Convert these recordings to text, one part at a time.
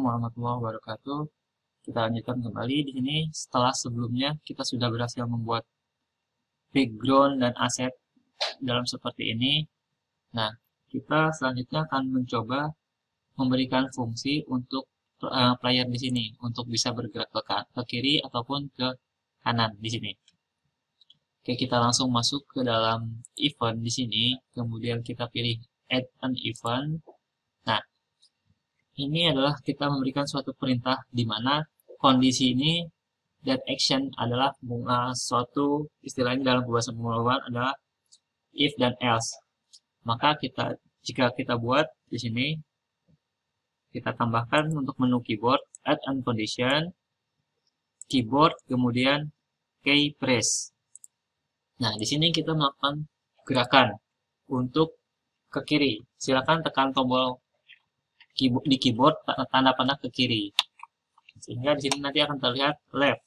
warahmatullahi wabarakatuh. Kita lanjutkan kembali di sini setelah sebelumnya kita sudah berhasil membuat background dan aset dalam seperti ini. Nah, kita selanjutnya akan mencoba memberikan fungsi untuk player di sini untuk bisa bergerak ke kiri ataupun ke kanan di sini. Oke, kita langsung masuk ke dalam event di sini, kemudian kita pilih add an event. Nah, ini adalah kita memberikan suatu perintah di mana kondisi ini dan action adalah suatu istilahnya dalam bahasa pemrograman adalah if dan else. Maka jika kita buat di sini kita tambahkan untuk menu keyboard add an condition keyboard kemudian key press. Nah, di sini kita melakukan gerakan untuk ke kiri. Silakan tekan tombol di keyboard tanda panah ke kiri. Sehingga di sini nanti akan terlihat left.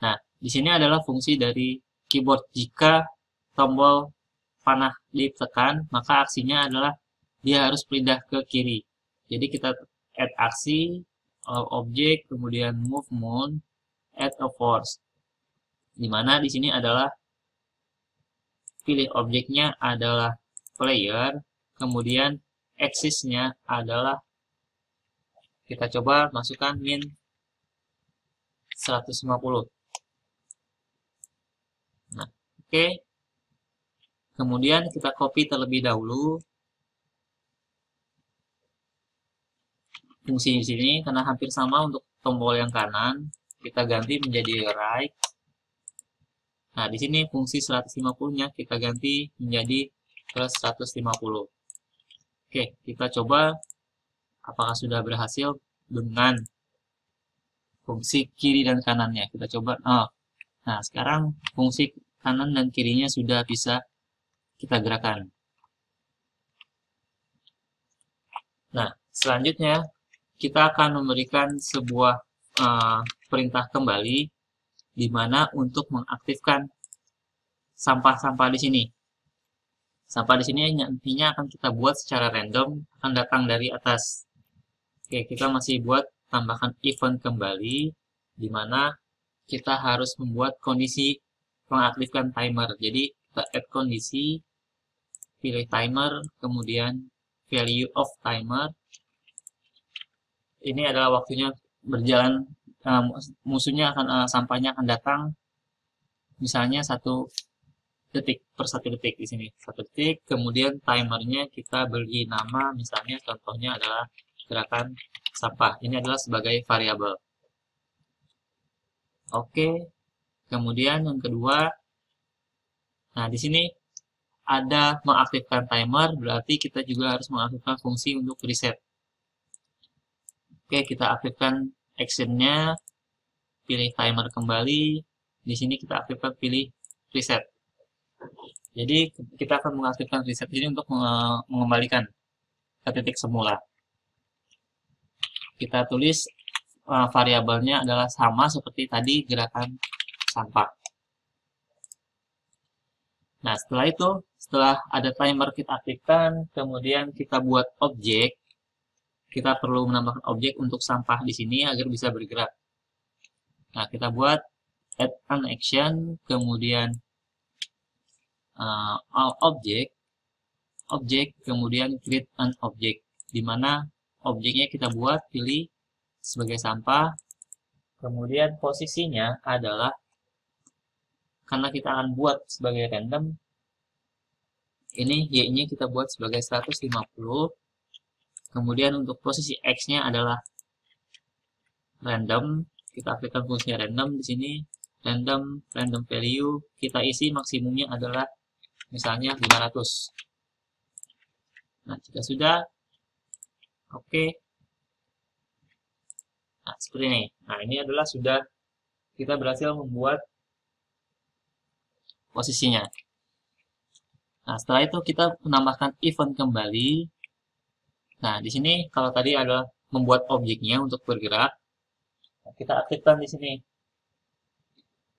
Nah, di sini adalah fungsi dari keyboard. Jika tombol panah ditekan, maka aksinya adalah dia harus pindah ke kiri. Jadi kita add aksi, object, kemudian move mode, add a force. Di mana di sini adalah pilih objeknya adalah player, kemudian axis-nya adalah kita coba masukkan min 150. Nah, oke. Kemudian kita copy terlebih dahulu fungsi di sini karena hampir sama untuk tombol yang kanan, kita ganti menjadi right. Nah, di sini fungsi 150-nya kita ganti menjadi plus 150. Oke, kita coba apakah sudah berhasil dengan fungsi kiri dan kanannya. Kita coba. Nah, sekarang fungsi kanan dan kirinya sudah bisa kita gerakan. Nah, selanjutnya kita akan memberikan sebuah perintah kembali di mana untuk mengaktifkan sampah-sampah di sini. Sampah di sini nantinya akan kita buat secara random, akan datang dari atas. Oke, kita masih buat tambahkan event kembali, di mana kita harus membuat kondisi mengaktifkan timer. Jadi, kita add kondisi, pilih timer, kemudian value of timer. Ini adalah waktunya berjalan, musuhnya akan sampahnya akan datang, misalnya 1 detik per 1 detik di sini 1 detik, kemudian timernya kita beri nama, misalnya contohnya adalah gerakan sampah. Ini adalah sebagai variabel. Oke, kemudian yang kedua, nah di sini ada mengaktifkan timer, berarti kita juga harus mengaktifkan fungsi untuk reset. Oke, kita aktifkan actionnya, pilih timer kembali, di sini kita aktifkan pilih reset. Jadi kita akan mengaktifkan reset ini untuk mengembalikan ke titik semula. Kita tulis variabelnya adalah sama seperti tadi gerakan sampah. Nah, setelah itu, setelah ada timer kita aktifkan, kemudian kita buat objek. Kita perlu menambahkan objek untuk sampah di sini agar bisa bergerak. Nah, kita buat add an action, kemudian objek, kemudian create an object, di mana objeknya kita buat pilih sebagai sampah, kemudian posisinya adalah karena kita akan buat sebagai random, ini y-nya kita buat sebagai 150, kemudian untuk posisi x-nya adalah random, kita aktifkan fungsi random di sini, random value, kita isi maksimumnya adalah misalnya 500. Nah, jika sudah, oke. Nah, seperti ini. Nah, ini adalah sudah kita berhasil membuat posisinya. Nah, setelah itu kita menambahkan event kembali. Nah, di sini kalau tadi adalah membuat objeknya untuk bergerak, kita aktifkan di sini.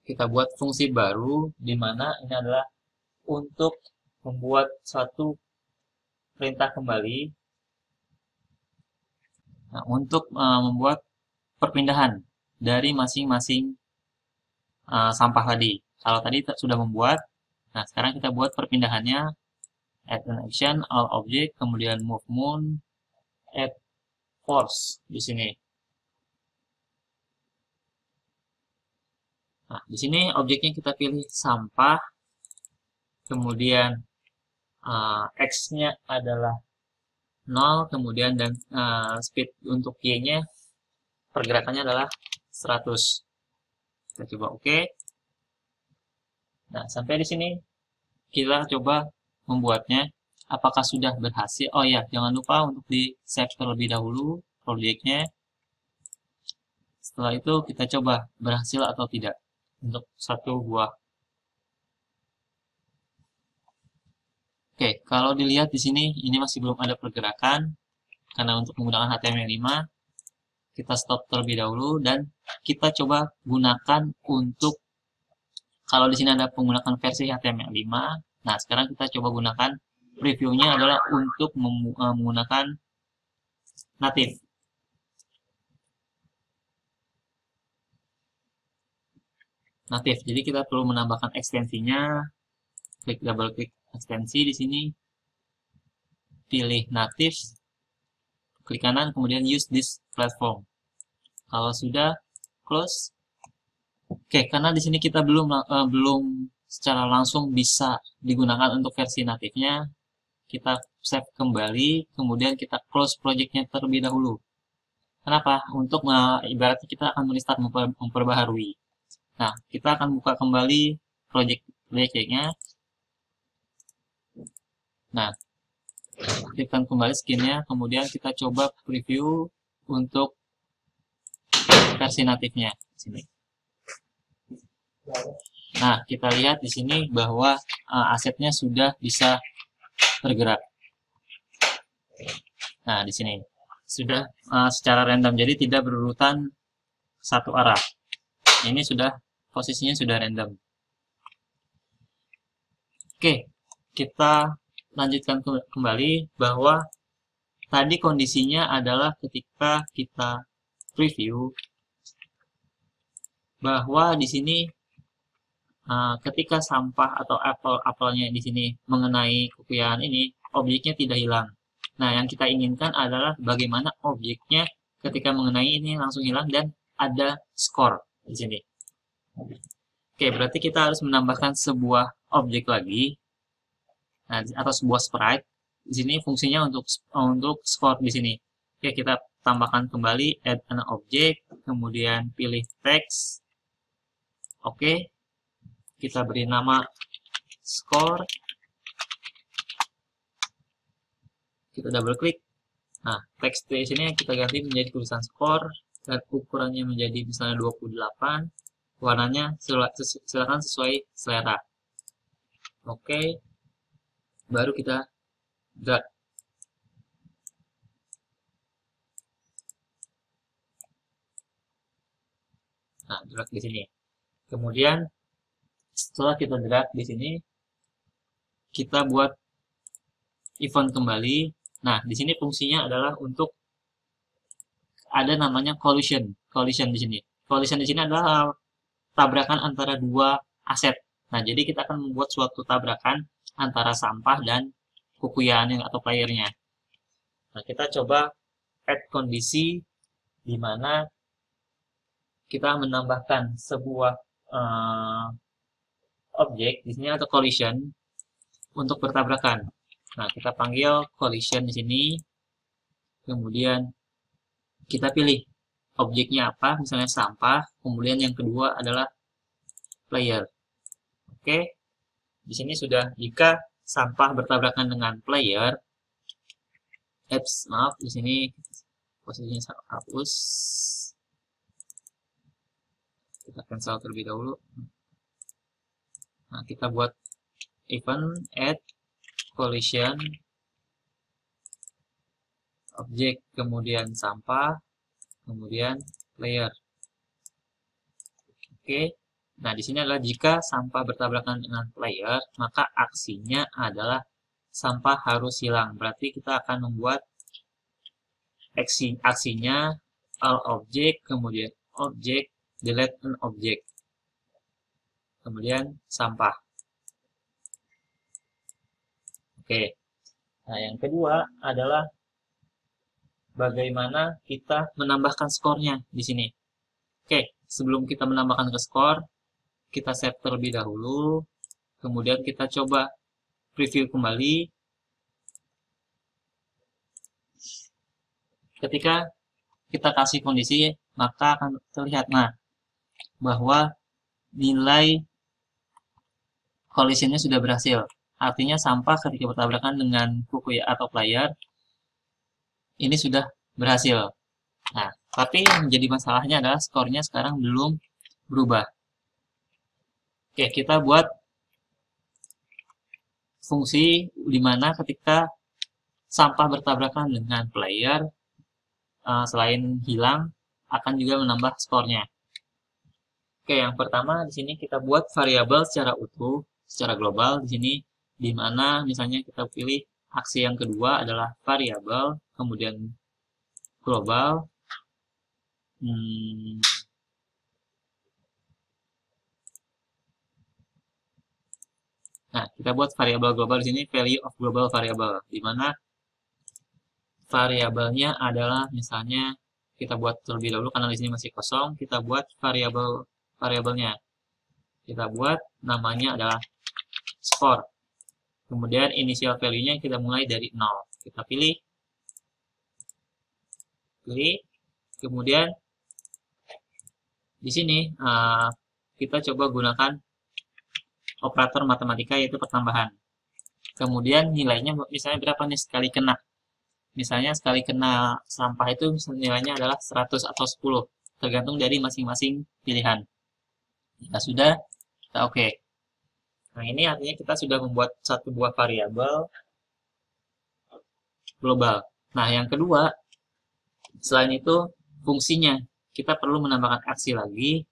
Kita buat fungsi baru, di mana ini adalah untuk membuat suatu perintah kembali Nah, untuk membuat perpindahan dari masing-masing sampah tadi. Kalau tadi sudah membuat, nah sekarang kita buat perpindahannya. Add an action, all object, kemudian move moon, add force di sini. Nah, di sini objeknya kita pilih sampah, kemudian X-nya adalah 0, kemudian dan speed untuk Y-nya pergerakannya adalah 100. Kita coba oke. Nah, sampai di sini kita coba membuatnya. Apakah sudah berhasil? Oh ya, jangan lupa untuk di save terlebih dahulu proyeknya. Setelah itu kita coba berhasil atau tidak untuk satu buah. Oke, kalau dilihat di sini ini masih belum ada pergerakan karena untuk menggunakan HTML5 kita stop terlebih dahulu dan kita coba gunakan untuk kalau di sini ada menggunakan versi HTML5. Nah, sekarang kita coba gunakan previewnya adalah untuk menggunakan native. Jadi kita perlu menambahkan ekstensinya. Double klik ekstensi di sini. Pilih native. Klik kanan kemudian use this platform. Kalau sudah close. Oke, karena di sini kita belum secara langsung bisa digunakan untuk versi natifnya, kita save kembali, kemudian kita close projectnya terlebih dahulu. Kenapa? Untuk ibaratnya kita akan merestart memperbaharui. Nah, kita akan buka kembali projectnya. Nah, aktifkan kembali skinnya, kemudian kita coba preview untuk versi natifnya. Sini. Nah, kita lihat di sini bahwa asetnya sudah bisa bergerak. Nah, di sini sudah secara random, jadi tidak berurutan satu arah. Ini sudah posisinya sudah random. Oke, kita lanjutkan kembali bahwa tadi kondisinya adalah ketika kita preview bahwa di sini ketika sampah atau apelnya di sini mengenai kukuyan ini, objeknya tidak hilang. Nah, yang kita inginkan adalah bagaimana objeknya ketika mengenai ini langsung hilang dan ada skor di sini. Oke, berarti kita harus menambahkan sebuah objek lagi, nah, atau sebuah sprite. Di sini fungsinya untuk skor di sini. Oke, kita tambahkan kembali add an object, kemudian pilih text. Oke, kita beri nama score. Kita double klik. Nah, teks di sini kita ganti menjadi tulisan skor dan ukurannya menjadi misalnya 28. Warnanya silakan sesuai selera. Oke. Baru kita drag. Nah, drag di sini. Kemudian setelah kita drag di sini, kita buat event kembali. Nah, di sini fungsinya adalah untuk ada namanya collision. Collision di sini. Collision di sini adalah tabrakan antara dua aset. Nah, jadi kita akan membuat suatu tabrakan antara sampah dan kukuyan atau playernya. Nah, kita coba add kondisi di mana kita menambahkan sebuah objek di sini atau collision untuk bertabrakan. Nah, kita panggil collision di sini. Kemudian kita pilih objeknya apa, misalnya sampah. Kemudian yang kedua adalah player. Oke. Di sini sudah jika sampah bertabrakan dengan player, maaf, di sini posisinya saya hapus. Kita cancel terlebih dahulu. Nah, kita buat event add collision objek, kemudian sampah, kemudian player. Oke. Nah, di sini adalah jika sampah bertabrakan dengan player, maka aksinya adalah sampah harus hilang. Berarti kita akan membuat aksinya all object, kemudian object, delete an object, kemudian sampah. Oke. Nah, yang kedua adalah bagaimana kita menambahkan skornya di sini. Oke, sebelum kita menambahkan ke skor, kita save terlebih dahulu, kemudian kita coba preview kembali. Ketika kita kasih kondisi, maka akan terlihat bahwa nilai collisionnya sudah berhasil. Artinya sampah ketika bertabrakan dengan buku atau player ini sudah berhasil. Nah, tapi yang menjadi masalahnya adalah skornya sekarang belum berubah. Oke, kita buat fungsi di mana ketika sampah bertabrakan dengan player, selain hilang, akan juga menambah skornya. Oke, yang pertama di sini kita buat variabel secara utuh, secara global di sini, di mana misalnya kita pilih aksi yang kedua adalah variabel, kemudian global. Nah, kita buat variabel global di sini value of global variable, di mana variabelnya adalah misalnya kita buat terlebih dahulu karena di sini masih kosong, kita buat variabelnya. Kita buat namanya adalah score. Kemudian initial value-nya kita mulai dari 0. Kita pilih. Kemudian di sini kita coba gunakan operator matematika yaitu pertambahan. Kemudian nilainya misalnya berapa nih sekali kena. Misalnya sekali kena sampah itu nilainya adalah 100 atau 10. Tergantung dari masing-masing pilihan. Jika sudah, kita oke. Nah, ini artinya kita sudah membuat satu buah variabel global. Nah, yang kedua, selain itu fungsinya. Kita perlu menambahkan aksi lagi,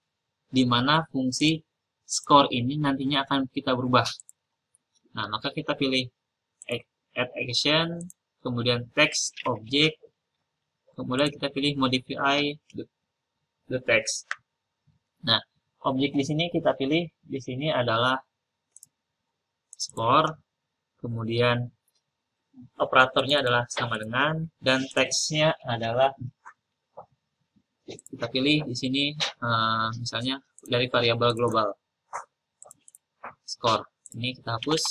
di mana fungsi skor ini nantinya akan kita berubah. Nah, maka kita pilih add action, kemudian text object, kemudian kita pilih modify the text. Nah, objek di sini kita pilih di sini adalah skor, kemudian operatornya adalah sama dengan, dan teksnya adalah kita pilih di sini misalnya dari variabel global skor. Ini kita hapus,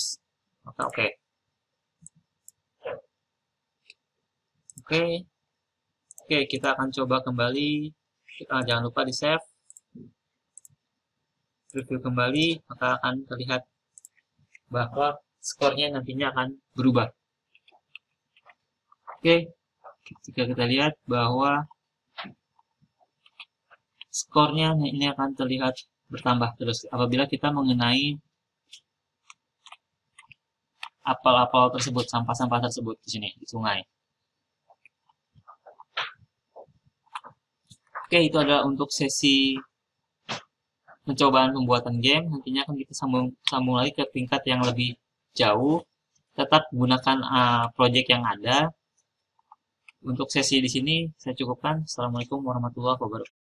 maka oke. Oke, kita akan coba kembali. Jangan lupa di save, review kembali, maka akan terlihat bahwa skornya nantinya akan berubah. Oke, jika kita lihat bahwa skornya ini akan terlihat bertambah terus apabila kita mengenai apel-apel tersebut, sampah-sampah tersebut di sini di sungai. Oke, itu adalah untuk sesi pencobaan pembuatan game. Nantinya akan kita sambung lagi ke tingkat yang lebih jauh. Tetap gunakan project yang ada. Untuk sesi di sini saya cukupkan. Assalamualaikum warahmatullahi wabarakatuh.